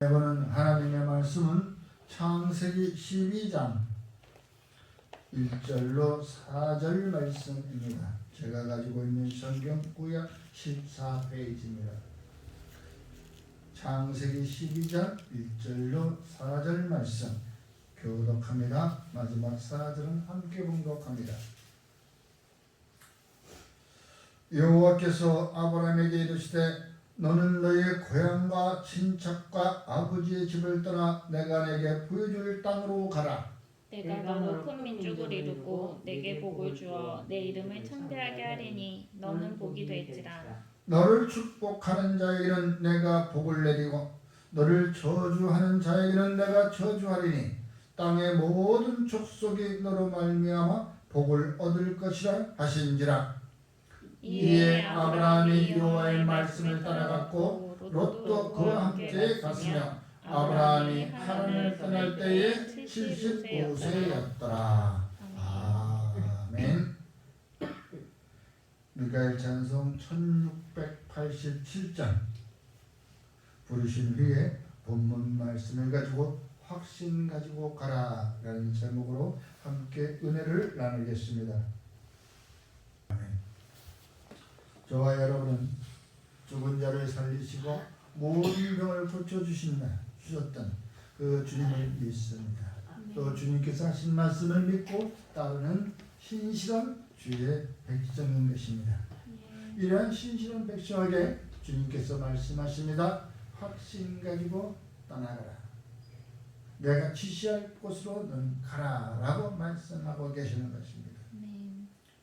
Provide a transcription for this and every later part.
이번은 하나님의 말씀은 창세기 12장 1절로 4절 말씀입니다. 제가 가지고 있는 성경 구약 14페이지입니다. 창세기 12장 1절로 4절 말씀 교독합니다. 마지막 4절은 함께 봉독합니다. 여호와께서 아브라함에게 이르시되 너는 너의 고향과 친척과 아버지의 집을 떠나 내가 내게 보여줄 땅으로 가라. 내가 너로 큰 민족을 이루고 내게 복을 주어 내 이름을 창대하게 하리니 너는 복이 될지라. 너를 축복하는 자에게는 내가 복을 내리고 너를 저주하는 자에게는 내가 저주하리니 땅의 모든 족속이 너로 말미암아 복을 얻을 것이라 하신지라. 이에 아브라함이 여호와의 말씀을 따라갔고 롯도 그와 함께 갔으며 아브라함이 하란을 떠날 때에 75세였더라. 아멘. 미가엘 찬송 1687장 부르신 후에 본문 말씀을 가지고 확신 가지고 가라 라는 제목으로 함께 은혜를 나누겠습니다. 저와 여러분은 죽은 자를 살리시고 모든 병을 고쳐주셨던 그 주님을 믿습니다. 또 주님께서 하신 말씀을 믿고 따르는 신실한 주의 백성인 것입니다. 이러한 신실한 백성에게 주님께서 말씀하십니다. 확신 가지고 떠나가라. 내가 지시할 곳으로 넌 가라 라고 말씀하고 계시는 것입니다.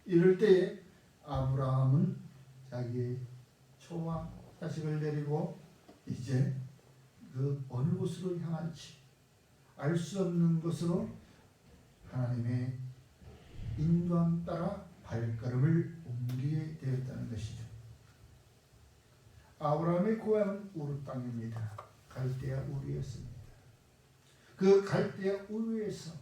이럴 때에 아브라함은 자기 초와 자식을 데리고 이제 그 어느 곳으로 향할지 알 수 없는 곳으로 하나님의 인도함 따라 발걸음을 옮기게 되었다는 것이죠. 아브라함의 고향은 우르 땅입니다. 갈대아 우르였습니다. 그 갈대아 우르에서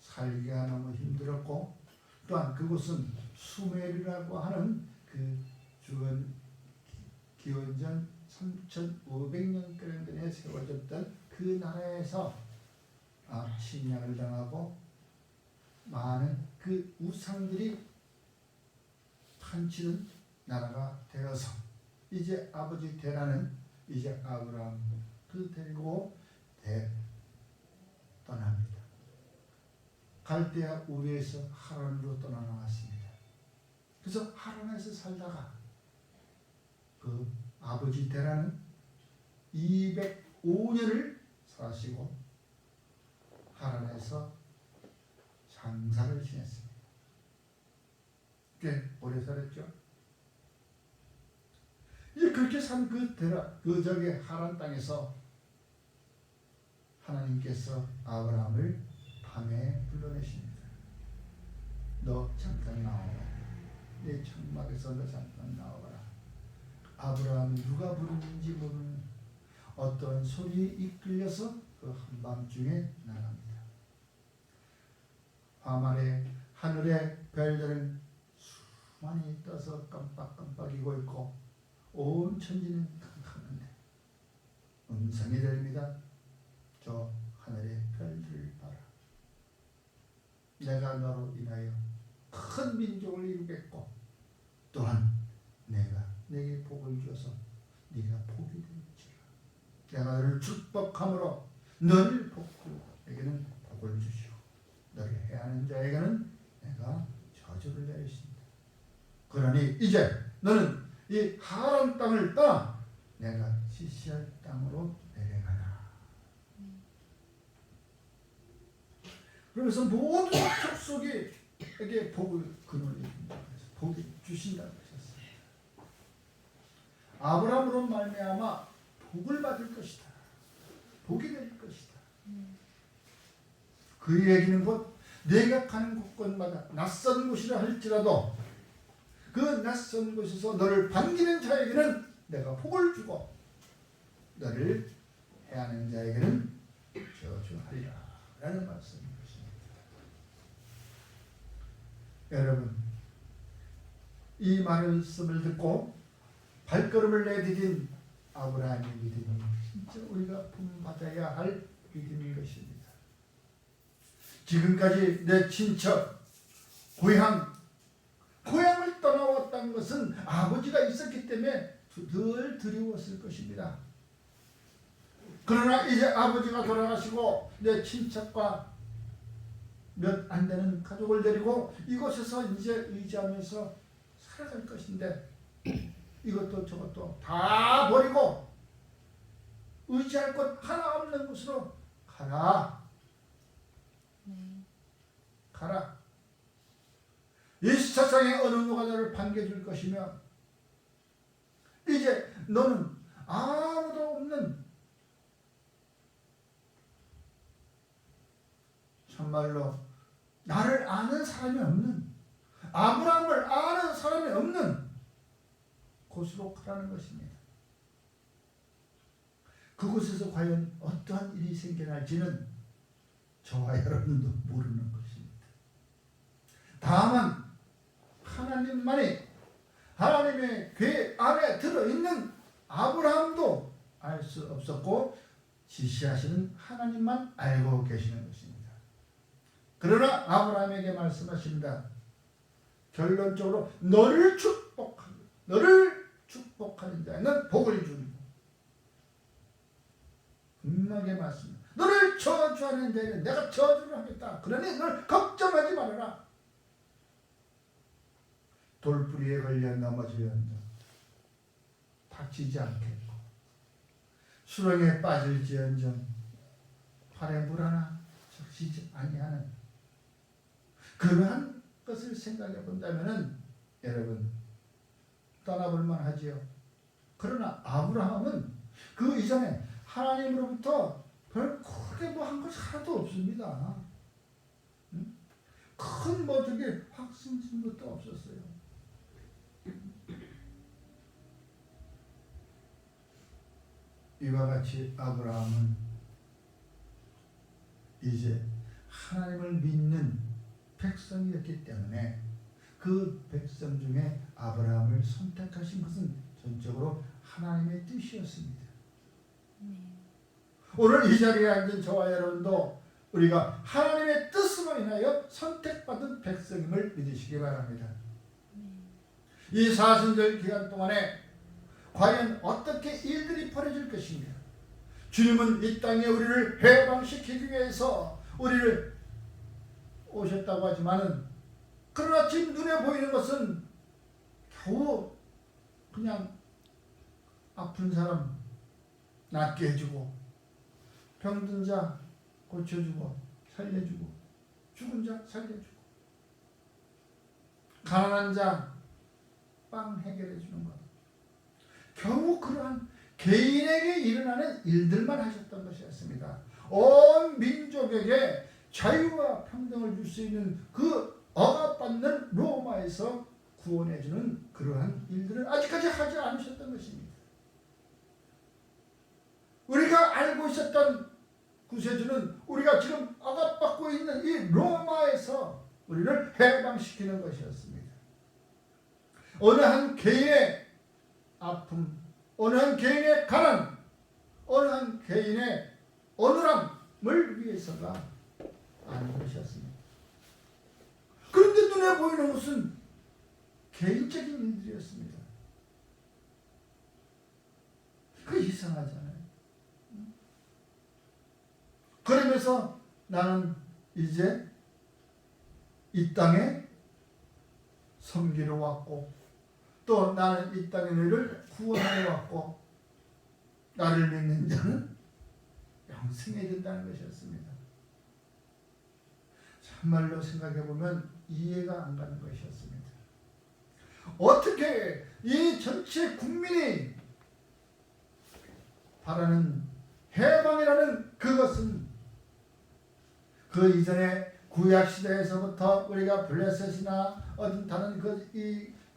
살기가 너무 힘들었고 또한 그곳은 수메르라고 하는 그 죽은 기원전 3500년가량 전에 세워졌던 그 나라에서 침략을 당하고 많은 그 우상들이 판치는 나라가 되어서 이제 아버지 테라는 이제 아브라함 그 데리고 떠납니다. 갈대아 우르에서 하란으로 떠나나왔습니다. 그래서 하란에서 살다가 그 아버지 테라는 205년을 사시고 하란에서 장사를 지냈습니다. 꽤 오래 살았죠. 이제 그렇게 산 그 테라, 그 저기 하란 땅에서 하나님께서 아브라함을 밤에 불러내십니다. 너 잠깐 나와라. 내 장막에서 너 잠깐 나와라. 아브라함이 누가 부르는지 모르는 어떤 소리에 이끌려서 그 한밤중에 나갑니다. 밤하늘 하늘의 별들은 수많이 떠서 깜빡깜빡이고 있고 온 천지는 캄캄한데 음성이 들립니다. 저 하늘의 별들을 봐라. 내가 너로 인하여 큰 민족을 이루겠고 또한 내가 내게 복을 주어서 네가 복이 될지라. 내가 너를 축복함으로 너를 복주에게는 복을 주시고 너를 해하는 자에게는 내가 저주를 내리신다. 그러니 이제 너는 이 하란 땅을 떠나 내가 지시할 땅으로 내려가라. 그러면서 모든 족속에게 복을 그늘린다. 복이 주신다고 하셨어요. 아브라함으로 말미암아 복을 받을 것이다. 복이 될 것이다. 그 얘기는 곧 내가 가는 곳곳마다 낯선 곳이라 할지라도 그 낯선 곳에서 너를 반기는 자에게는 내가 복을 주고 너를 해하는 자에게는 저주하리라 라는 말씀인 것입니다. 여러분, 이 말씀을 듣고 발걸음을 내디딘 아브라함의 믿음이 진짜 우리가 본받아야 할 믿음인 것입니다. 지금까지 내 친척, 고향을 떠나왔다는 것은 아버지가 있었기 때문에 늘 두려웠을 것입니다. 그러나 이제 아버지가 돌아가시고 내 친척과 몇 안 되는 가족을 데리고 이곳에서 이제 의지하면서 살아갈 것인데 이것도 저것도 다 버리고 의지할 것 하나 없는 곳으로 가라. 가라. 이 세상에 어느 누가 너를 반겨줄 것이며 이제 너는 아무도 없는 정말로 나를 아는 사람이 없는 아브라함을 아는 사람이 없는 곳으로 가라는 것입니다. 그곳에서 과연 어떠한 일이 생겨날지는 저와 여러분도 모르는 것입니다. 다만 하나님만이 하나님의 궤 안에 들어있는 아브라함도 알 수 없었고 지시하시는 하나님만 알고 계시는 것입니다. 그러나 아브라함에게 말씀하십니다. 결론적으로 너를 축복하는 자는 복을 주리고 분명하게 말씀합니다. 너를 저주하는 자에는 내가 저주를 하겠다. 그러니 널 걱정하지 말아라. 돌부리에 걸려 넘어질지언정 다치지 않겠고 수렁에 빠질지언정 발에 물 하나 적시지 아니하는 그러한 것을 생각해 본다면은 여러분 떠나볼 만하지요. 그러나 아브라함은 그 이전에 하나님으로부터 별 크게 뭐 한 것이 하나도 없습니다. 큰 뭐 저게 확신진 것도 없었어요. 이와 같이 아브라함은 이제 하나님을 믿는 백성이었기 때문에 그 백성 중에 아브라함을 선택하신 것은 전적으로 하나님의 뜻이었습니다. 오늘 이 자리에 앉은 저와 여러분도 우리가 하나님의 뜻으로 인하여 선택받은 백성임을 믿으시기 바랍니다. 이 사순절 기간 동안에 과연 어떻게 일들이 벌어질 것인가? 주님은 이 땅에 우리를 해방시키기 위해서 우리를 오셨다고 하지만은 그러나 지금 눈에 보이는 것은 겨우 그냥 아픈 사람 낫게 해주고 병든 자 고쳐주고 살려주고 죽은 자 살려주고 가난한 자 빵 해결해 주는 것 겨우 그러한 개인에게 일어나는 일들만 하셨던 것이었습니다. 온 민족에게 자유와 평등을 줄 수 있는 그 억압받는 로마에서 구원해주는 그러한 일들을 아직까지 하지 않으셨던 것입니다. 우리가 알고 있었던 구세주는 우리가 지금 억압받고 있는 이 로마에서 우리를 해방시키는 것이었습니다. 어느 한 개인의 아픔, 어느 한 개인의 가난, 어느 한 개인의 어눌함을 위해서가 아닌 것이었습니다. 그런데 눈에 보이는 것은 개인적인 일들이었습니다. 그 이상하잖아요. 그러면서 나는 이제 이 땅에 섬기러 왔고 또 나는 이 땅에 너희를 구원하러 왔고 나를 믿는 자는 영생에 된다는 것이었습니다. 참말로 생각해보면 이해가 안 가는 것이었습니다. 어떻게 이 전체 국민이 바라는 해방이라는 그것은 그 이전에 구약시대에서부터 우리가 블레셋이나 어떤 다른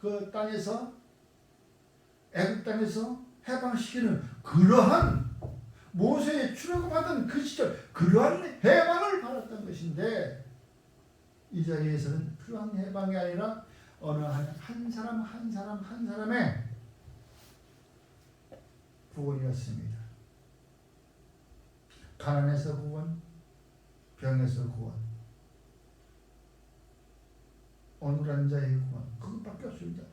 그 땅에서 애굽 땅에서 해방시키는 그러한 모세의 출애굽하던 그 시절 그러한 해방을 받았던 것인데 이 자리에서는 그러한 해방이 아니라 어느 한 사람 한 사람의 구원이었습니다. 가난에서 구원, 병에서 구원, 어눌한 자의 구원, 그것밖에 없습니다.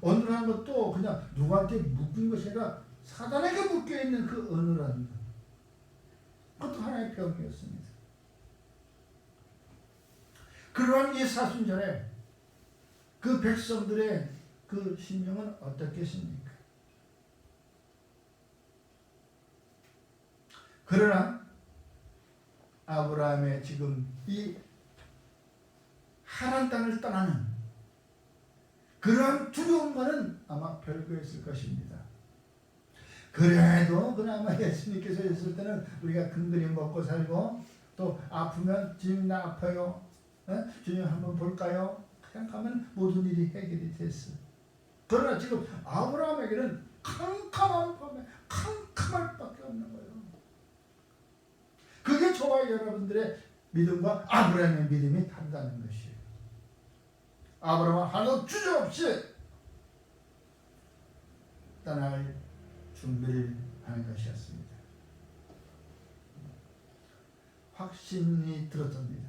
어눌한 것도 그냥 누구한테 묶인 것이 아니라 사단에게 묶여있는 그 어눌한 것, 그것도 하나의 병이었습니다. 그러한 이 사순절에 그 백성들의 그 심령은 어떻겠습니까? 그러나 아브라함의 지금 이 하란 땅을 떠나는 그러한 두려움과는 아마 별거였을 것입니다. 그래도 그나마 예수님께서 있을 때는 우리가 근근히 먹고 살고 또 아프면 주님 나 아파요. 주님 한번 볼까요? 그냥 가면 모든 일이 해결이 됐어. 그러나 지금 아브라함에게는 캄캄한 밤에 캄캄할 밖에 없는 거예요. 그게 저와 여러분들의 믿음과 아브라함의 믿음이 다르다는 것이에요. 아브라함은 하나도 주저없이 떠날 준비를 하는 것이었습니다. 확신이 들었습니다.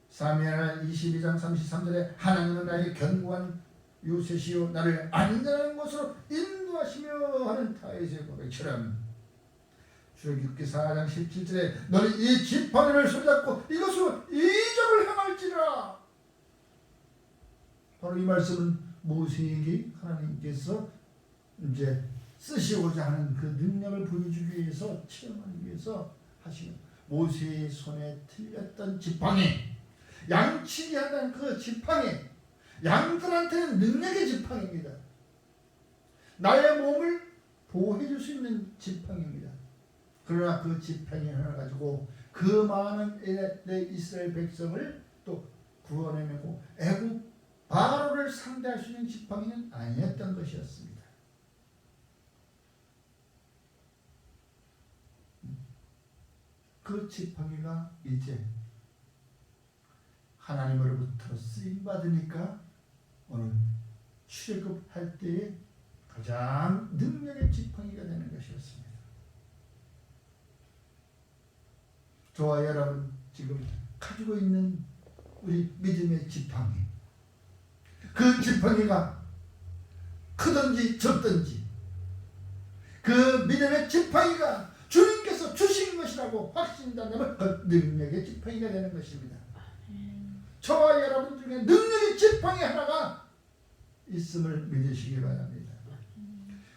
사무엘 22장 33절에 하나님은 나에게 견고한 요새시요 나를 안전한 곳으로 인도하시며 하는 다윗의 고백처럼 출애굽기 4장 17절에 너는 이 지팡이를 손잡고 이것으로 이적을 행할지라. 바로 이 말씀은 모세에게 하나님께서 이제 쓰시고자 하는 그 능력을 보여주기 위해서 체험하기 위해서 하시는 모세의 손에 틀렸던 지팡이, 양치기 하는 그 지팡이, 양들한테는 능력의 지팡이입니다. 나의 몸을 보호해 줄 수 있는 지팡이입니다. 그러나 그 지팡이 하나 가지고 그 많은 이스라엘 백성을 또 구원해내고 애굽 바로를 상대할 수 있는 지팡이는 아니었던 것이었습니다. 그 지팡이가 이제 하나님으로부터 쓰임받으니까 오늘 출애굽할 때에 가장 능력의 지팡이가 되는 것이었습니다. 저와 여러분 지금 가지고 있는 우리 믿음의 지팡이, 그 지팡이가 크든지 적든지 그 믿음의 지팡이가 주님께서 주신 것이라고 확신한다면 그 능력의 지팡이가 되는 것입니다. 저와 여러분 중에 능력의 지팡이 하나가 있음을 믿으시기 바랍니다.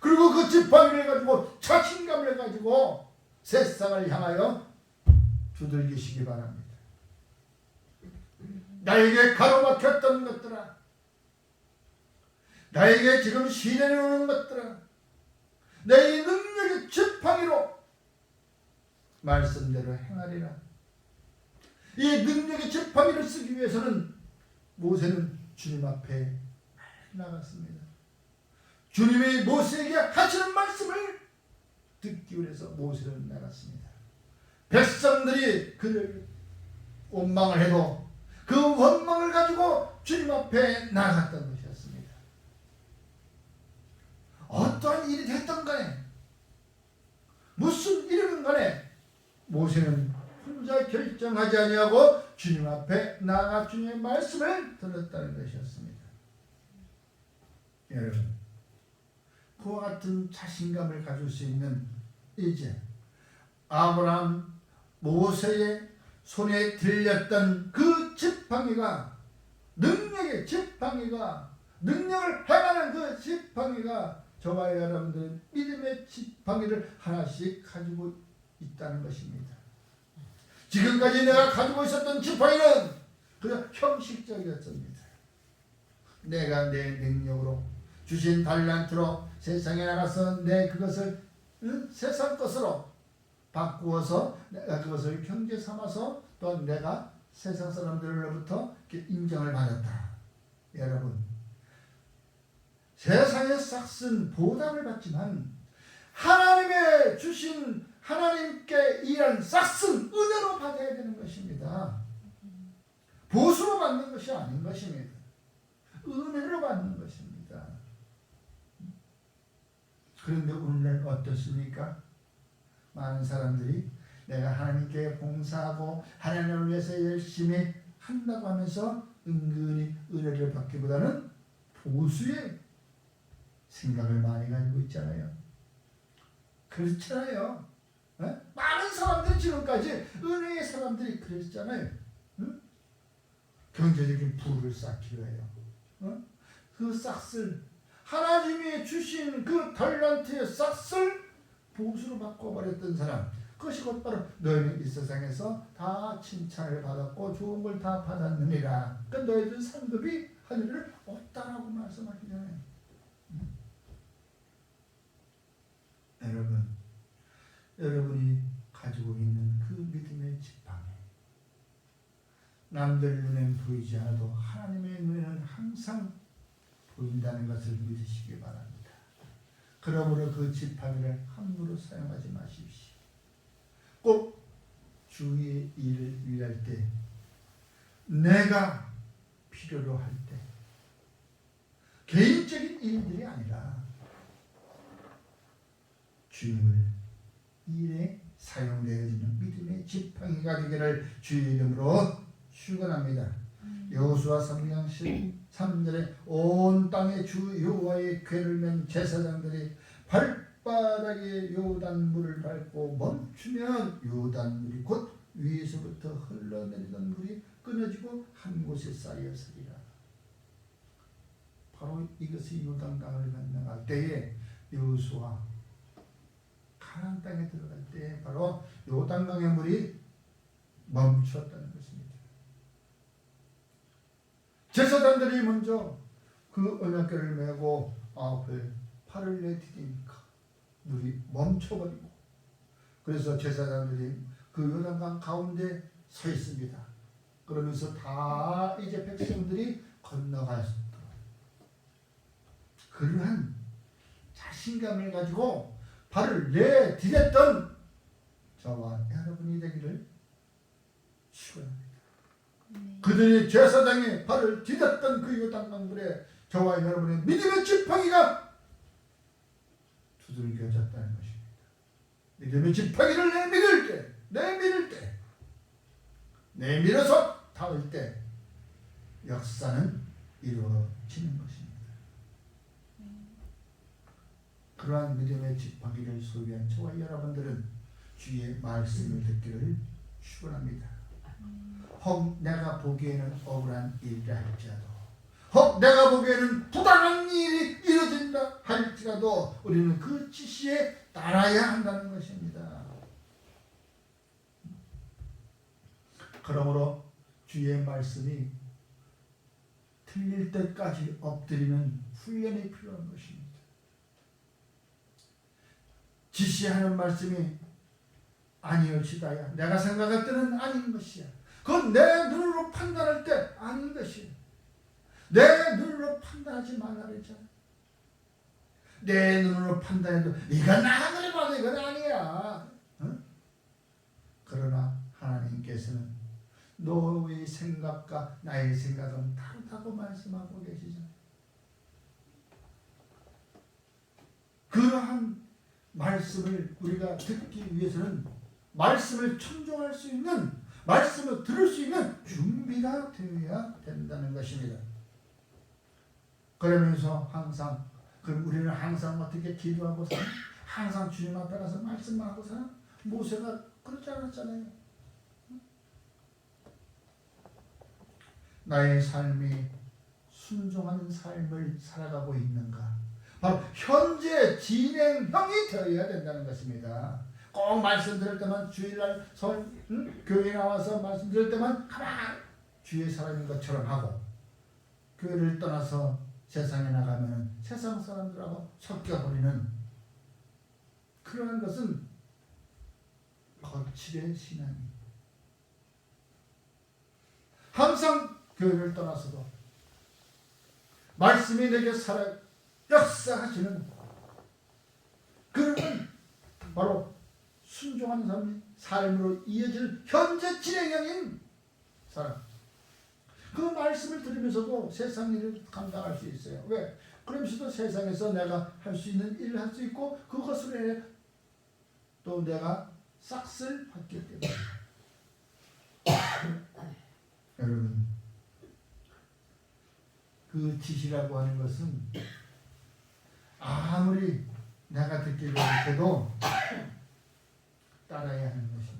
그리고 그 지팡이를 가지고 자신감을 가지고 세상을 향하여 두들기시기 바랍니다. 나에게 가로막혔던 것들아, 나에게 지금 시련이 오는 것들아, 내 이 능력의 지팡이로 말씀대로 행하리라. 이 능력의 지팡이를 쓰기 위해서는 모세는 주님 앞에 나갔습니다. 주님이 모세에게 하시는 말씀을 듣기 위해서 모세는 나갔습니다. 백성들이 그를 원망을 해도 그 원망을 가지고 주님 앞에 나갔던 것이었습니다. 어떠한 일이 됐던 간에 무슨 일이든 간에 모세는 혼자 결정하지 아니하고 주님 앞에 나아가 주님의 말씀을 들었다는 것이었습니다. 여러분, 그와 같은 자신감을 가질 수 있는 이제 아브라함, 모세의 손에 들렸던 그 지팡이가, 능력의 지팡이가, 능력을 행하는 그 지팡이가 저와 여러분들 믿음의 지팡이를 하나씩 가지고 있다는 것입니다. 지금까지 내가 가지고 있었던 지팡이는 그냥 형식적이었습니다. 내가 내 능력으로 주신 달란트로 세상에 나가서 내 그것을 세상 것으로 바꾸어서 내가 그것을 경제 삼아서 또 내가 세상 사람들로부터 인정을 받았다. 여러분, 세상의 싹슨 보답을 받지만 하나님의 주신 하나님께 일한 싹슨 은혜로 받아야 되는 것입니다. 보수로 받는 것이 아닌 것입니다. 은혜로 받는 것입니다. 그런데 오늘날 어떻습니까? 많은 사람들이 내가 하나님께 봉사하고 하나님을 위해서 열심히 한다고 하면서 은근히 은혜를 받기보다는 보수의 생각을 많이 가지고 있잖아요. 그렇잖아요. 에? 많은 사람들이 지금까지 은혜의 사람들이 그랬잖아요. 응? 경제적인 부를 쌓기 위하여 그 싹쓸 하나님이 주신 그 달란트의 싹쓸 보수로 바꿔버렸던 사람, 그것이 곧바로 너희는 이 세상에서 다 칭찬을 받았고 좋은 걸 다 받았느니라. 그 너희들 상급이 하늘을 없다라고 말씀하시잖아요. 여러분이 가지고 있는 그 믿음의 지팡이, 남들 눈엔 보이지 않아도 하나님의 눈에는 항상 보인다는 것을 믿으시기 바랍니다. 그러므로 그 지팡이를 함부로 사용하지 마십시오. 꼭 주의 일을 위할 때, 내가 필요로 할 때, 개인적인 일들이 아니라 주님을 일에 사용되어지는 믿음의 지팡이가 되기를 주의 이름으로 축원합니다. 여호수아 3장 13절에 온 땅에 주 여호와의 궤를 맨 제사장들이 발바닥에 요단물을 밟고 멈추면 요단물이 곧 위에서부터 흘러내리던 물이 끊어지고 한 곳에 쌓여서리라. 바로 이것이 요단강을 건너갈 때에 여호수아 가나안 땅에 들어갈 때 바로 요단강의 물이 멈추었다는 것입니다. 제사장들이 먼저 그 언약궤를 메고 앞에 팔을 내디디니까 물이 멈춰버리고, 그래서 제사장들이 그 요단강 가운데 서 있습니다. 그러면서 다 이제 백성들이 건너갔습니다. 그러한 자신감을 가지고 발을 내디뎠던 저와 여러분이 되기를 축원합니다. 그들이 제사장이 발을 디뎠던 그 요단강물에 저와 여러분의 믿음의 지팡이가 두들겨졌다는 것입니다. 믿음의 지팡이를 내밀을 때, 내밀어서 닿을 때 역사는 이루어지는 것입니다. 그러한 믿음의 지팡이를 소유한 저와 여러분들은 주의 말씀을 듣기를 축원합니다. 혹 내가 보기에는 억울한 일이라 할지라도, 혹 내가 보기에는 부당한 일이 이루어진다 할지라도 우리는 그 지시에 따라야 한다는 것입니다. 그러므로 주의 말씀이 틀릴 때까지 엎드리는 훈련이 필요한 것입니다. 지시하는 말씀이 아니올지다야 내가 생각할 때는 아닌 것이야. 그건 내 눈으로 판단할 때 아닌 것이야. 내 눈으로 판단하지 말라 그랬잖아. 내 눈으로 판단해도 이건 아무리 봐도 이건 아니야. 응? 그러나 하나님께서는 너의 생각과 나의 생각은 다르다고 말씀하고 계시잖아요. 그러한 말씀을 우리가 듣기 위해서는 말씀을 청종할 수 있는, 말씀을 들을 수 있는 준비가 되어야 된다는 것입니다. 그러면서 항상, 그럼 우리는 항상 어떻게 기도하고 사나? 항상 주님 앞에 가서 말씀만 하고 사나? 모세가 그렇지 않았잖아요. 나의 삶이 순종하는 삶을 살아가고 있는가? 바로 현재 진행형이 되어야 된다는 것입니다. 꼭 말씀 들을 때만 주일날 교회에 나와서 말씀 들을 때만 가만 주의 사람인 것처럼 하고, 교회를 떠나서 세상에 나가면 세상 사람들하고 섞여버리는 그러한 것은 거칠의 신앙입니다. 항상 교회를 떠나서도 말씀이 내게 살아 역사하시는 그런 바로 순종하는 삶으로 이어질 현재 진행형인 사람. 그 말씀을 들으면서도 세상 일을 감당할 수 있어요. 왜? 그러면서도 세상에서 내가 할 수 있는 일을 할 수 있고 그것으로 인해 또 내가 싹쓸 받기 때문에 여러분 그 지시라고 하는 것은 아무리 내가 듣기 어렵게도 따라야 하는 것입니다.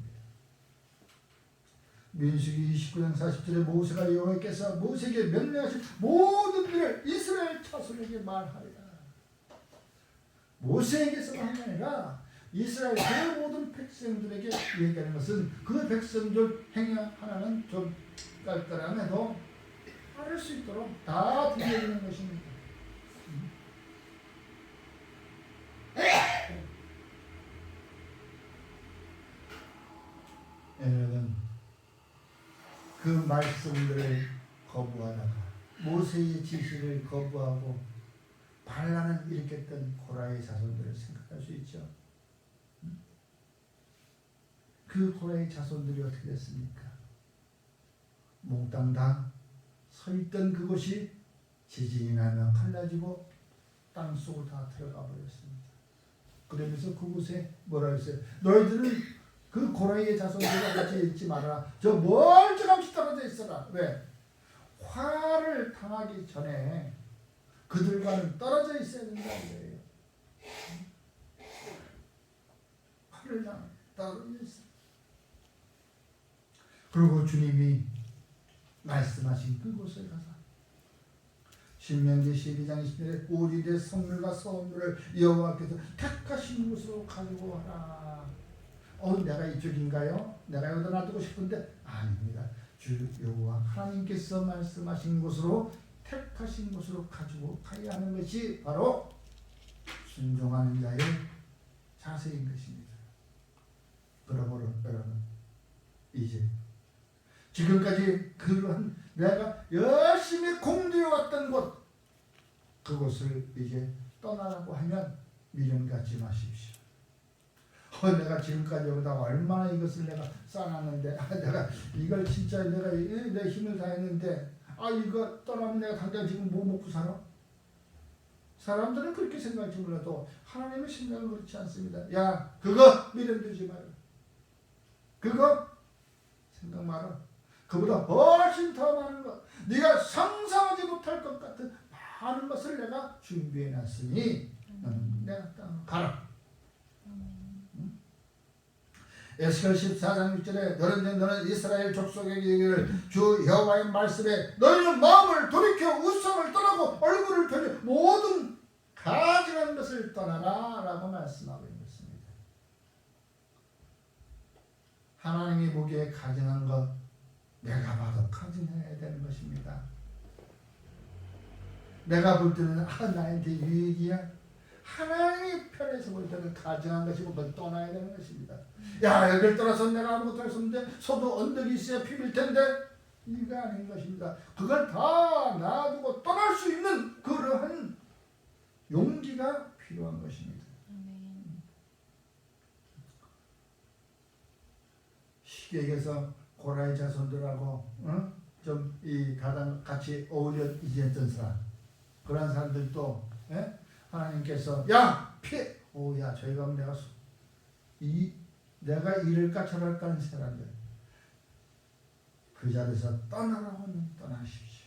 민수기 29장 40절에 모세가 여호와께서 모세에게 명령하신 모든 일을 이스라엘 자손에게 말하리라. 모세에게서만 한 게 아니라 이스라엘 그 모든 백성들에게 얘기하는 것은 그 백성들 행위 하나는 좀 깔깔함에도 따를 수 있도록 다 들려주는 것입니다. 여러분 그 말씀들을 거부하다가 모세의 지시를 거부하고 반란을 일으켰던 고라의 자손들을 생각할 수 있죠. 그 고라의 자손들이 어떻게 됐습니까? 몽땅 다 서있던 그곳이 지진이 나면 갈라지고 땅속으로 다 들어가 버렸습니다. 그러면서 그곳에 뭐라 했어요? 너희들은 그 고라의 자손들과 같이 있지 말아라. 저 멀쩡함이 떨어져 있어라. 왜? 화를 당하기 전에 그들과는 떨어져 있어야 된다는 거예요. 화를 떨어져 있어. 그리고 주님이 말씀하신 그곳을 가서 신명기 12장 20절에 오리대 성물과 소물을 여호와께서 택하신 곳으로 가지고 와라. 내가 이쪽인가요? 내가 여기다 놔두고 싶은데 아닙니다. 주 여호와 하나님께서 말씀하신 곳으로 택하신 곳으로 가지고 가야 하는 것이 바로 순종하는 자의 자세인 것입니다. 그러므로 여러분 이제 지금까지 그러한 내가 열심히 공부해왔던 곳 그곳을 이제 떠나라고 하면 미련 갖지 마십시오. 내가 지금까지 여기다 얼마나 이것을 내가 쌓아놨는데 내가 이걸 진짜 내가 내 힘을 다했는데 이거 떠나면 내가 당장 지금 뭐 먹고 살아? 사람들은 그렇게 생각할지 몰라도 하나님의 생각은 그렇지 않습니다. 야 그거 미련 들지 마라. 그거 생각 마라. 그보다 훨씬 더 많은 것 네가 상상하지 못할 것 같은 많은 것을 내가 준비해놨으니 너는 내가 땅으로 가라. 에스겔 14장 6절에 너는 이스라엘 족속에게 이르기를 주 여호와의 말씀에 너희는 마음을 돌이켜 우상을 떠나고 얼굴을 돌려 모든 가증한 것을 떠나라 라고 말씀하고 있습니다. 하나님이 보기에 가증한 것 내가 봐도 가증해야 되는 것입니다. 내가 볼 때는 나한테 유익이야. 하나님의 편에서 볼 때는 가증한 것이고 그건 떠나야 되는 것입니다. 야 여기를 떠나서 내가 아무것도 할 수 없는데 서도 언덕이 있어야 비빌 텐데 이거 아닌 것입니다. 그걸 다 놔두고 떠날 수 있는 그러한 용기가 필요한 것입니다. 시계에서 고라의 자손들하고 좀 이 가장 같이 어울려 지냈던 사람 그런 사람들도 하나님께서 야 피해 야 저희가 내가 이럴까 저럴까 하는 사람들 그 자리에서 떠나라고 하면 떠나십시오.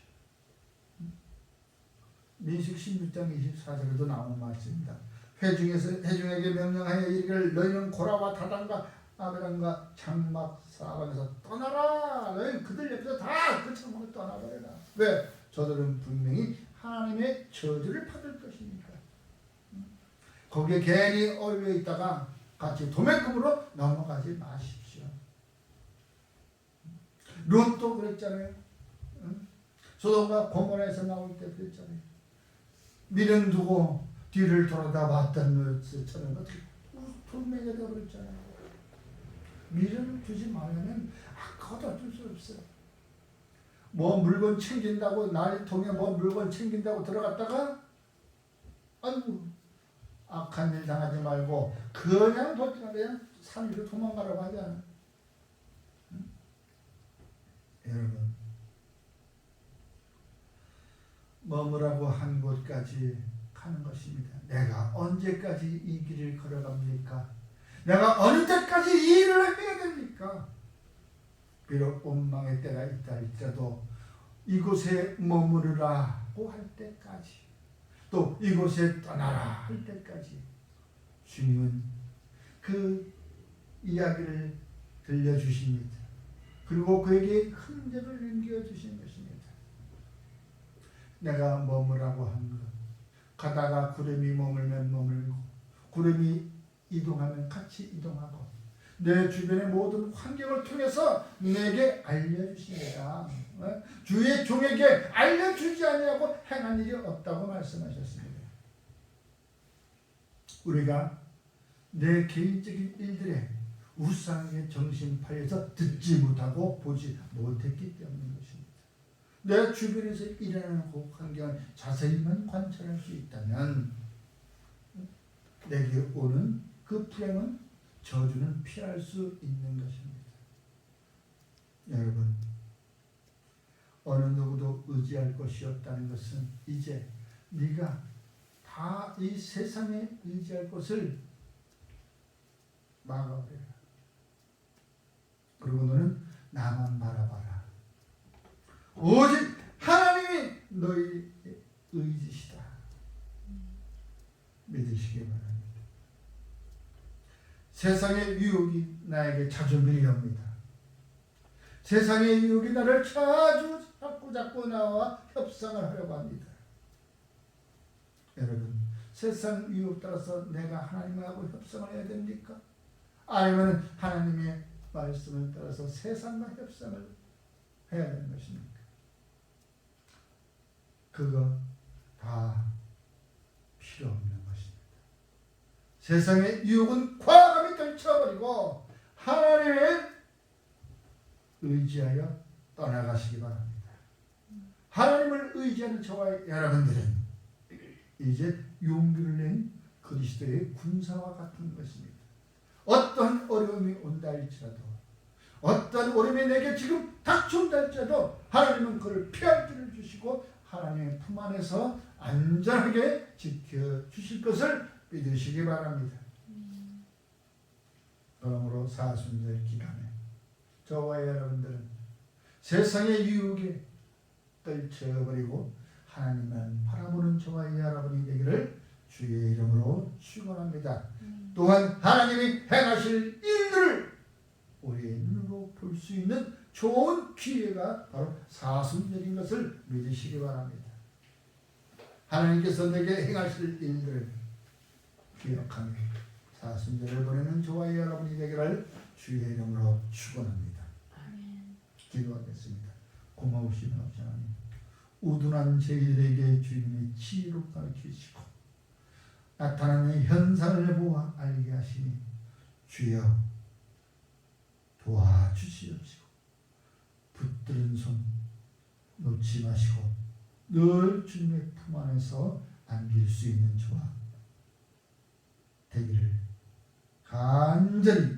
민수기 16장 24절에도 나오는 말씀입니다. 회중에게 명령하여 이르기를 너희는 고라와 다단과 아베람과 장막 사방에서 떠나라. 너희 그들 옆에서 다 그 장막을 떠나버려라. 왜? 저들은 분명히 하나님의 저주를 받을 것이니까. 거기에 괜히 어울려 있다가 같이 도매금으로 넘어가지 마십시오. 롯도 그랬잖아요. 소돔과 고모라에서 나올 때 그랬잖아요. 미련 두고 뒤를 돌아다 봤던 것처럼 어떻게 돌멩이가 되어버렸잖아요. 미련을 두지 말라면 그것도 어쩔 수 없어요. 뭐 물건 챙긴다고 나리통에 뭐 물건 챙긴다고 들어갔다가 아이고 악한 일 당하지 말고 그냥 산 위로 도망가라고 하지 않아. 여러분 머무라고 한 곳까지 가는 것입니다. 내가 언제까지 이 길을 걸어갑니까? 내가 어느 때까지 이 일을 해야 됩니까? 비록 원망의 때가 있다 할지라도 이곳에 머무르라고 할 때까지, 또 이곳에 떠나라 할 때까지 주님은 그 이야기를 들려주십니다. 그리고 그에게 흔적을 남겨주신 것입니다. 내가 머무라고 한 것, 가다가 구름이 머물면 머물고 구름이 이동하면 같이 이동하고 내 주변의 모든 환경을 통해서 내게 알려주십니다. 주의 종에게 알려주지 아니하고 행한 일이 없다고 말씀하셨습니다. 우리가 내 개인적인 일들에 우상의 정신파에서 듣지 못하고 보지 못했기 때문인 것입니다. 내 주변에서 일어나는 그 환경을 자세히만 관찰할 수 있다면 내게 오는 그 불행은, 저주는 피할 수 있는 것입니다. 여러분, 어느 누구도 의지할 것이 없다는 것은 이제 네가 다 이 세상에 의지할 것을 막아버려라. 그리고 너는 나만 바라봐라. 오직 하나님이 너희 의지시다. 믿으시기 바랍니다. 세상의 유혹이 나에게 자주 밀려옵니다. 세상의 유혹이 나를 자꾸 나와 협상을 하려고 합니다. 여러분, 세상 유혹 따라서 내가 하나님하고 협상을 해야 됩니까? 아니면 하나님의 말씀을 따라서 세상과 협상을 해야 되는 것입니까? 그거 다 필요 없는 것입니다. 세상의 유혹은 과감히 떨쳐버리고 하나님을 의지하여 떠나가시기 바랍니다. 하나님을 의지하는 저와 여러분들은 이제 용기를 낸 그리스도의 군사와 같은 것입니다. 어떠한 어려움이 온다 할지라도, 어떠한 어려움이 내게 지금 닥쳐온다 할지라도 하나님은 그를 피할 길을 주시고 하나님의 품 안에서 안전하게 지켜주실 것을 믿으시기 바랍니다. 그러므로 사순절 기간에 저와 여러분들은 세상의 유혹에 떨쳐버리고 하나님만 바라보는 저와 여러분이 되기를 주의 이름으로 축원합니다. 또한 하나님이 행하실 일들을 우리의 눈으로 볼 수 있는 좋은 기회가 바로 사순절인 것을 믿으시기 바랍니다. 하나님께서 내게 행하실 일들을 기억하며 사순절을 보내는 저와 여러분이 되기를 주의 이름으로 축원합니다. 기도하겠습니다. 고마우신 아버지 하나님, 우둔한 저희들에게 주님의 지혜로 가르치시고 나타나는 현상을 보아 알게 하시니 주여 도와주시옵시고 붙들은 손 놓지 마시고 늘 주님의 품 안에서 안길 수 있는 저와 되기를 간절히